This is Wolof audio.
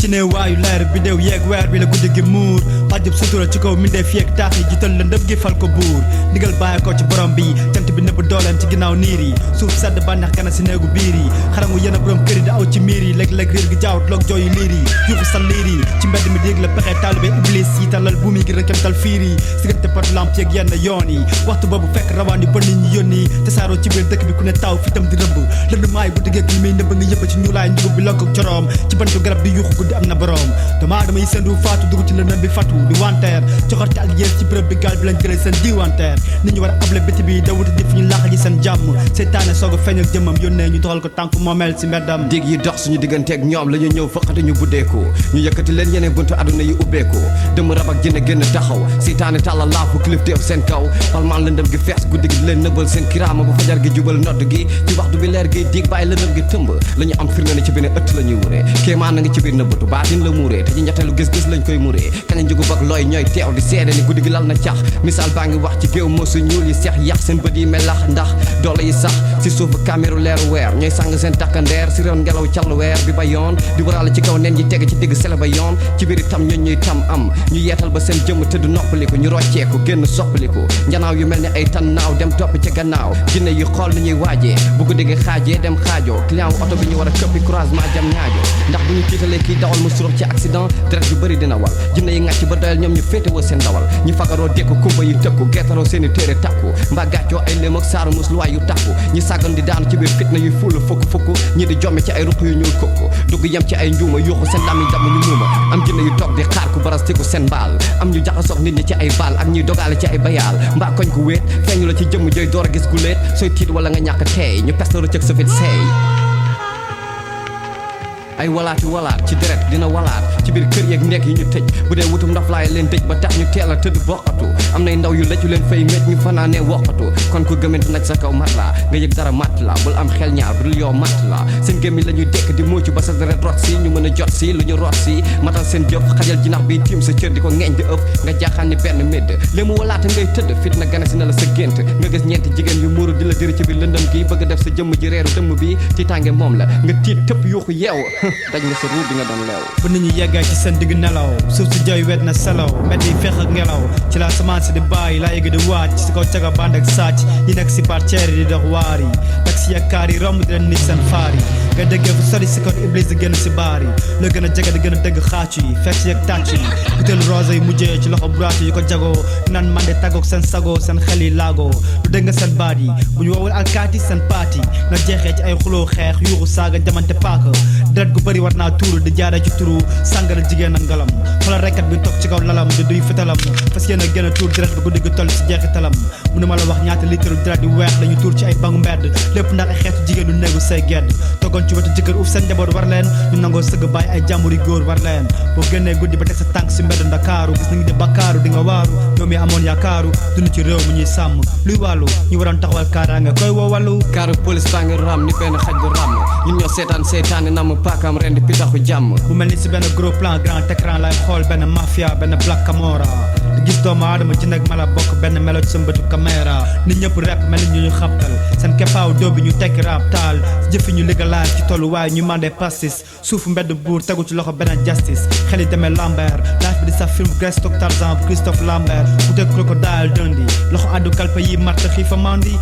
ci ne waayu leer bi deew yeeg weer bi la guddi gi muur xajub sutura ci kaw mindee fi ak taax yi jiital la ndëb gi fal ko buur ndigal bàyyi ko ci borom bi jant bi nëbb dooleem ci ginnaaw niir yi suuf sedd bànneex gana si néegu biir yi xarangu yéen a borom kër yi di aw ci miir yi léeg-léeg réer gi jaawut loog jooyu liir yi yuuxu sa liir yi ci mbedd mi dégg la pexe taalibe iblis yi talal buum yi gi rëkkantal fiir yi sigante pot lamp yeeg yenn yoon yi waxtu boobu fekk rawaan yi ba nit ñi yónni tasaaroo ci biir dëkk bi ku ne taw fitam di rëbb lënd maay bu diggee li muy nëbb nga yëpp ci ñuulaay njugub bi lokk ak coroom ci bantu garab di yuuxu guddi am na borom doomu aadama yi seen du faatu dugg ci lëndëm bi fatu di wanteer coxorte ak yées ci bërëb bi gaal bi lañ jëlee seen diwanteer nit ñi war a able biti bi dawuti di fi ñu laax ji seen jàmm seytaane soog a feeñ ak jëmmam yónnee ñu doxal ko tànk moomeel si mbeddam dig yi dox suñu digganteeg ñoom la ñu ñëw fëqati ñu buddeeku ñu yëkkati leen yeneen buntu aduna yi ubbeeku dëmm rab ak jënne génn taxaw seytaane tàllal laafu kilifteef seen kaw palmaan lëndëm gi fees guddi gi di leen nëbbal seen kiraama bu fajar gi jubal nodd gi ci waxtu bi leer gi dig bàyyi lëndëm gi tëmb la ñu am firnde ne ci benn ëtt la ñuy wuree kéemaan na nga ci biir nëbbatu baatin la muuree te ñu ñetteelu gis-gis lañ koy muree kañ njugub ak looy ñooy teew di seede ni guddi gi lal na cax misaal baa ngi wax ci géew moosu ñuul yi seex yax seen bët yi melax ndax doole yi sax si suufu caméru leeru weer ñooy sàng seen takkandeer si roon ngelaw callu weer bi ba yoon di waraale ci kaw neen ñi teg ci digg sele ba yoon ci biir itam ñooñ ñuy tam am ñu yeetal ba seen jëmm tëdd noppaliku ñu rocceeku génn soppaliku njanaaw yu mel ni ay tan naaw dem topp ca gannaaw jinne yi xool ni ñuy waajee bu guddi gi xaajee dem xaajoo client wu oto bi ñu war a këppi croisement jam ñaajo ndax bu ñu tiitalee kii dawal mu surux ci accident deret yu bëri dina wal jinne yi ngàcc ba doyal ñoom ñu féetewoo seen dawal ñu fagaroo dékku kumba yi tëkku gertaroo seeni téere takku mbaa gàccoo ay léem ak saaru musluwaay yu takku ñi sàggan di daanu ci biir fitna yuy fuulu fukk ñi di jomme ci ay ruq yu ñuul kokku dugg yem ci ay njuuma yuuxu seen lamiñ damm ñu muuma am jinne yu toog di xaar ku barastiku seen baal am ñu jaxasoog nit ñi ci ay baal ak ñuy dogaale ci ay bayaal mbaa koñ ku wéet feeñu la ci jëmm joy door a gis ku leet sooy tiit wala nga ñàkk teey ñu pesta rëccëg sa fit seey ay walaati walaat ci deret dina walaat ci biir kër yeeg nekk yi ñu tëj bu dee wutum ndaf laay leen dëj ba tax ñu teel a tëdd boqatu am nay ndaw yu lëccu leen fay méj ñu fanaanee woqatu kon ku gëmant naj sa kaw mat la nga yëg dara mat la bul am xel ñaar bu dul yow mat la seen gémmi la ñuy dekk di muucu ba sa deret rot si ñu mën a jot si lu ñu rot si matal seen jëf xajal jinax bi tiim sa cër di ko ngeeñ di ëpp nga jaaxaan ni benn médd léegi mu walaate ngay tëdd fit na gane si na la sa gént nga gis ñeenti jigéen yu muuru di la dëri ci biir lëndëm gi bëgg def sa jëmm ji reeru dëmm bi ci tànge moom la nga tiit tëpp yuuxu yeew daj nga sa ruur di nga doon leew bu nit ñi yeggee ci seen digg nelaw suuf si jooy wet na selaw mbedd yi feex ak ngelaw ci la semence di bàyyi laa yëg di waaj ci kaw caga band ak sàcc yi nekk si parceer yi di dox waar yi taxi ak kaar yi romb di leen nit seen faar yi nga déggee fu sori si kaw iblis di génn si baar yi la gën a jege di gën a dégg xaacu yi fekk si ak tàcc yi butéel rose yi mujjee ci loxo braatu yi ko jagoo naan man de tàggoog seen sagoo seen xel yi laagoo lu dégg nga seen baat yi bu ñu woowul alkaati seen paat yi na jeexee ci ay xuloo xeex yuuxu saaga jamante paaka deret gu bëri war naa tuuru di jaaree ci turu sàngara jigéen ak ngalam xoolal rekkat bi toog ci kaw lalam di duy fitalam fas yéen a gën a tuur deret bi guddi gi toll si jeexitalam mu ne ma la wax ñaata litre deret yu weex la ñu tuur ci ay bangu mbedd lépp ndax ay xeetu jigéen du néegu say gedd toogoon ci wetu jëkkër uuf seen njaboot war leen ñu nangoo sëgg bàyyi ay jàmburi góor war leen boo génnee guddi ba teg sa tànk si mbedd Ndakaaru gis nañu di bakkaaru di nga waaru ñoom yi amoon yaakaaru dund ci réew mi ñuy sàmm luy wàllu ñu waroon taxawal kaaraange koy woo wàllu kaaru police baa ngi ram ni benn xaj bu ram ñun ñoo seetaan seytaane namm paakam ren di pitaxu jàmm mu mel ni si benn gros plan grand écran lay xool benn mafia benn Black Camora di gis doomu aadama ci nag mala bokk benn melo ci sa mbëtu caméra nit ñëpp rap mel ni ñu xabtal seen keppaaw dóobi ñu tekki rap taal jëfi ñu ligalaay ci tollu waaye ñu mandé pastis suufu mbedd buur tegu ci loxo benn justice xel yi demee Lambert life bi di sa film Grestock Tarzan Christophe Lambert bu teg crocodile Dundee loxo addu kalpe yi matt xiifa mandi